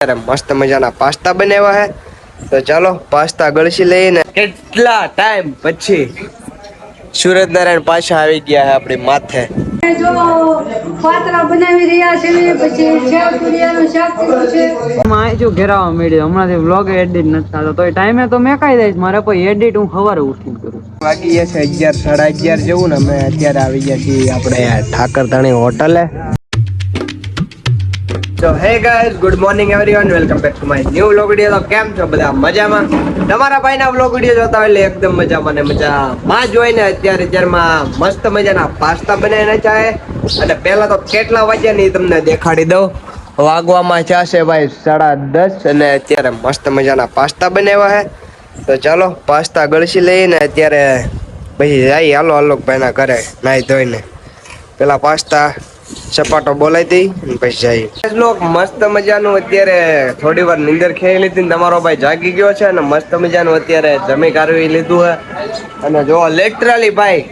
મસ્ત મજાના પાસ્તા બનાવ્યા હે તો ચાલો પાસ્તા ગળસી લઈને કેટલા ટાઈમ પછી સુરતનારાયણ પાછા આવી ગયા હે આપણી માથે જો પાતરા બનાવી રહ્યા છે પછી સેવ પૂરીનું શાક કર્યું છે માં જો ઘેરાવા મળ્યો હમણાંથી વ્લોગ એડિટ નથી થતો તો ટાઈમે તો મેં કાઈ દઈશ મારે કોઈ એડિટ હું સવારે ઉઠીને કરું વાગી ગયા છે 11 સાડા 11 જેવું ને અમે અત્યારે આવી ગયા છીએ આપણે ઠાકરધાણી હોટલે So hey guys, good morning everyone, welcome back to my new vlog video. તો કેમ છો બધા મજામાં? તમારા ભાઈના vlog video જોતા હોય એટલે એકદમ મજામાં ને મજામાં જોઈને અત્યારમાં મસ્ત મજાના પાસ્તા બનાવીને ચાહે અને પહેલા તો કેટલા વાગ્યા ની તમને દેખાડી દઉં. વાગવામાં છે ભાઈ 10:30 અને અત્યારે મસ્ત મજાના પાસ્તા બનાવ્યા હે તો ચાલો પાસ્તા ગળસી લઈને અત્યારે પછી જઈ હાલો આલોકભાઈના ઘરે નાઈ ધોઈને પેલા પાસ્તા ચપાટો બોલાવી દઈ અને પછી જઈએ લોક મસ્ત મજાનું અત્યારે થોડી વાર નીંદર ખેલી લીધી ને તમારો ભાઈ જાગી ગયો છે અને મસ્ત મજાનું અત્યારે જમી કાઢવી લીધું હે અને જો લિટરલી ભાઈ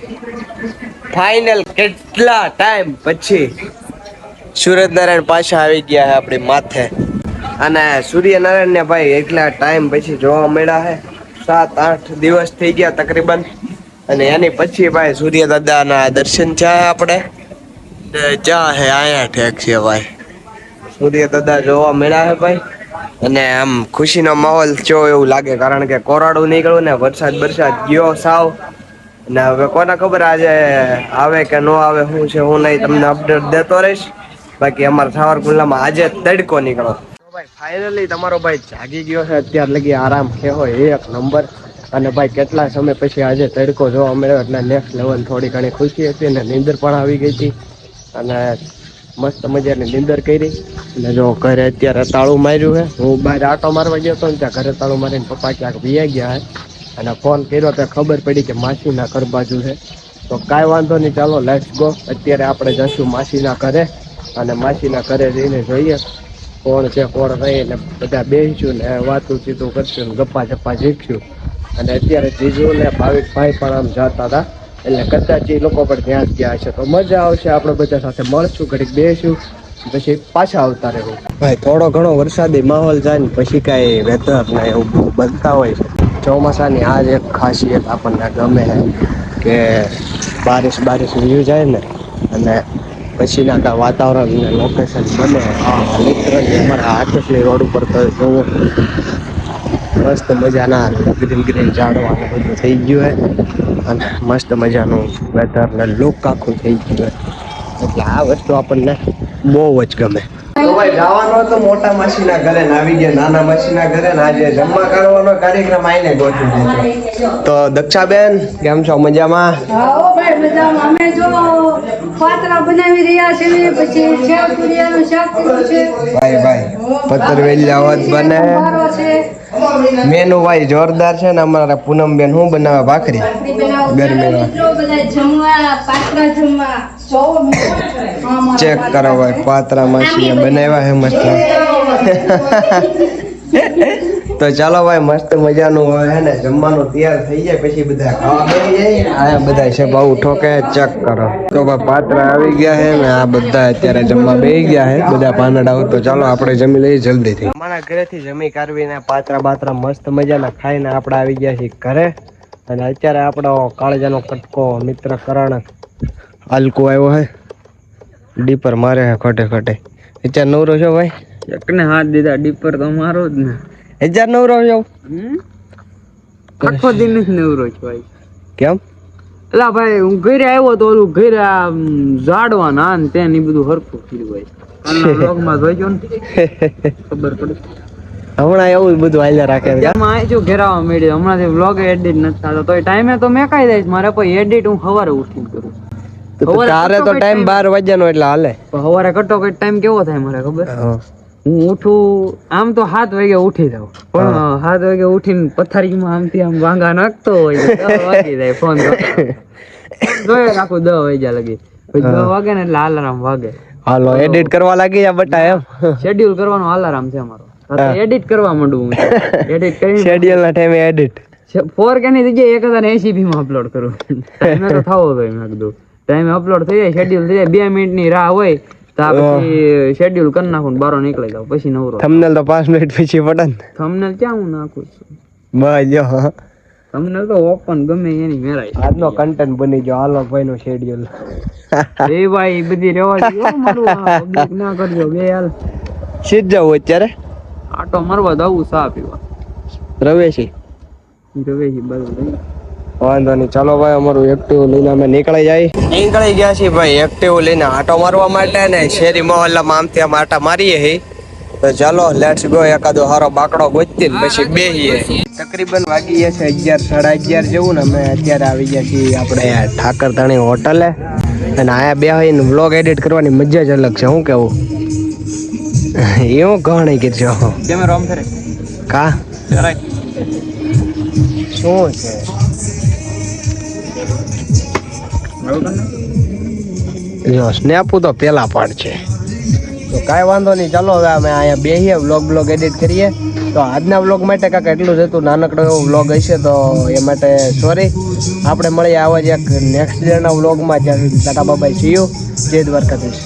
ફાઇનલ કેટલા ટાઈમ પછી સુરતનારાયણ પાછા આવી ગયા હે આપણી માથે અને સૂર્યનારાયણ ને ભાઈ એટલા ટાઈમ પછી જોવા મળ્યા હે 7-8 દિવસ થઈ ગયા તકરીબન અને એની પછી ભાઈ સૂર્ય દાદાના દર્શન થયા આપણે જા હે આયા ઠેક છે ભાઈ સૂર્ય દાદા જોવા મળ્યા હે ભાઈ અને આમ ખુશીનો માહોલ જો એવું લાગે કારણ કે કોરાડું નીકળ્યું ને વરસાદ ગયો સાવ અને હવે કોને ખબર આજે આવે કે ન આવે શું છે હું નહીં તમને અપડેટ દેતો રહીશ બાકી અમારા સાવરકુંડલામાં આજે તડકો નીકળો ભાઈ ફાઇનલી તમારો ભાઈ જાગી ગયો છે અત્યાર લગી આરામ છે હોય એક નંબર અને ભાઈ કેટલા સમય પછી આજે તડકો જોવા મળ્યો એટલે નેક્સ્ટ લેવલ થોડી ઘણી ખુશી હતી અને નીંદર પણ આવી ગઈ હતી અને મસ્ત મજાની નીંદર કરી અને જો ઘરે અત્યારે તાળું માર્યું છે હું બહાર આટો મારવા ગયો હતો ને ત્યાં ઘરે તાળું મારીને પપ્પા ક્યાંક વિયા ગયા છે અને ફોન કર્યો તો ખબર પડી કે માસીના ઘર બાજુ છે તો કાંઈ વાંધો નહીં ચાલો લેટ્સ ગો અત્યારે આપણે જઈશું માસીના ઘરે અને માસીના ઘરે જઈને જોઈએ કોણ છે કોણ રહી ને બધા બેસીશું ને વાતું ચીતું કરશું ને ગપ્પા ચપ્પા શીખશું અને અત્યારે જીજુ ને ભાવિકભાઈ પણ આમ જતા હતા એટલે કદાચ એ લોકો પણ ત્યાં જ ગયા છે તો મજા આવશે આપણે બધા સાથે મળશું ઘડીક બેસીશું પછી પાછા આવતા રહેવું ભાઈ થોડો ઘણો વરસાદી માહોલ જાય ને પછી કાંઈ વેધર ને એવું બનતા હોય છે ચોમાસાની આ જ એક ખાસિયત આપણને ગમે છે કે બારિશ વ્યૂ જાય ને અને પછીના કાંઈ વાતાવરણ ને લોકેશન બને લિટરલી અમારા હાથેસલી રોડ ઉપર તો જોવું મસ્ત મજાના ગ્રીન ઝાડવાનું બધું થઈ ગયું છે અને મસ્ત મજાનું વેધર ને લુક આખું થઈ ગયું એટલે આ વસ્તુ આપણને બહુ જ ગમે તો ભાઈ જવાનો તો મોટા માસીના ઘરે ને આવી ગયા નાના માસીના ઘરે ને આજે જમવા કરવાનો કાર્યક્રમ આઈને ગોઠવી દીધો તો દક્ષાબેન કેમ છો મજામાં હા ભાઈ મજામાં અમે જો પાતરા બનાવી રહ્યા છે પછી સેવ પૂરીનું શાક કર્યું છે ભાઈ પતરવેલી આવત બને મેનુ ભાઈ જોરદાર છે ને અમારા પૂનમબેન શું બનાવે ભાખરી ગરમીમાં ચેક કરો ભાઈ પાતરા માસી બનાવ્યા હે મસ્ત તો ચાલો ભાઈ મસ્ત મજાનું હોય હે ને જમવાનું તૈયાર થઈ જાય પછી બધા ખાવા બેસી જાય આ બધા છે બહુ ઠોકે ચેક કરો તો ભાઈ પાત્રા આવી ગયા હે ને આ બધા અત્યારે જમવા બેસી ગયા હે બધા પાનડાઓ તો ચાલો આપણે જમી લઈએ જલ્દીથી અમારા ઘરેથી જમી કાઢવીને પાત્રા મસ્ત મજાના ખાઈને આપણે આવી ગયા છીએ ઘરે અને અત્યારે આપણો કાળજાનો કટકો મિત્ર કરણ હલકો આવ્યો હે ડીપર મારે હે ખોટે અત્યારે નવરો છો ભાઈ એકને હાથ દીધા ડીપર તો મારો જ ને અત્યારે નવરો છો આખો દિન જ નવરો છું ભાઈ કેમ એલા ભાઈ હું ઘરે આવ્યો તો ઓલું ઘરે ઝાડવા ના ને ત્યાં ની બધું હરખું થયું ભાઈ વ્લોગમાં જોઈજો ને ખબર પડે હમણાં એવું બધું હાલ્યા રાખે એમાં જો ઘેરાવા મળ્યો હમણાંથી વ્લોગ એડિટ નથી થતો તો ટાઈમે તો મેં કાઈ દઈશ મારે કોઈ એડિટ હું સવારે ઉઠીને કરું તારે તો ટાઈમ 12 વાગ્યાનો એટલે હાલે સવારે કટોકટ ટાઈમ કેવો થાય મારે ખબર હું ઉઠું આમ તો 7 વાગે ઉઠી જાઉં પણ 7 વાગે ઉઠીને પથારીમાં આમથી આમ વાંગા નાખતો હોય 10 વાગી જાય ફોન જોયે રાખું 10 વાગ્યા લગી પછી 10 વાગે ને એટલે અલાર્મ વાગે હાલો એડિટ કરવા લાગી જા બટા એમ શેડ્યુલ કરવાનો અલાર્મ છે અમારો એડિટ કરવા માંડું એડિટ કરી શેડ્યુલ ના ટાઈમે એડિટ 4K ની જગ્યાએ 1080p માં અપલોડ કરું ટાઈમે તો થવો જોઈએ મેં કીધું ટાઈમે અપલોડ થઈ જાય શેડ્યુલ થઈ જાય 2 મિનિટની રાહ હોય તો આ પછી શેડ્યુલ કરી નાખું ને બારો નીકળી જાવ પછી નવરો. થંબનેલ તો 5 મિનિટ પછી પડે ને. થંબનેલ ક્યાં હું નાખું છું? બસ જો થંબનેલ તો ઓપન ગમે એની મેરાય. આજનો કન્ટેન્ટ બની ગયો. હાલો ભાઈ નો શેડ્યુલ. એ ભાઈ બધી રેવા દો મારું આ public ના કરજો બે હાલ. સીધ જવું અત્યારે આટો મારવા દઉં ચા પીવા. રવેશી રવેશી બધું વાંધો નહીં. ચાલો ભાઈ અમારું એક્ટિવ લઈને અમે નીકળી ગયા છીએ ભાઈ એક્ટિવ લઈને આટો મારવા માટે ને શેરી મોહલ્લામાં આમથી આમ આટા મારીએ હી. તો ચાલો લેટ્સ ગો. એકાદો હારો બાકડો ગોતી ને પછી બેહીએ. તકરીબન વાગી ગયા છે 11 11:30 જેવું ને અમે અત્યારે આવી ગયા છીએ આપણે ઠાકરધાણી હોટલે. અને આયા બે હોય ને વ્લોગ એડિટ કરવાની મજા જ અલગ છે. શું કેવું એવું ઘણી કીધું કેમેરો આમ ફરે કા શું છે જો સ્નેપુ તો પેલા પાડ છે. તો કાંઈ વાંધો નહીં. ચાલો હવે અમે અહીંયા બેહીએ વ્લોગ એડિટ કરીએ. તો આજના વ્લોગ માટે કાંઈક એટલું જ હતું. નાનકડો એવો વ્લોગ હશે તો એ માટે સોરી. આપણે મળીએ આવા જ એક નેક્સ્ટ ડેના વ્લોગમાં. ત્યાં સુધી ટાટા બાય સી યુ. જય દ્વારકાધીશ.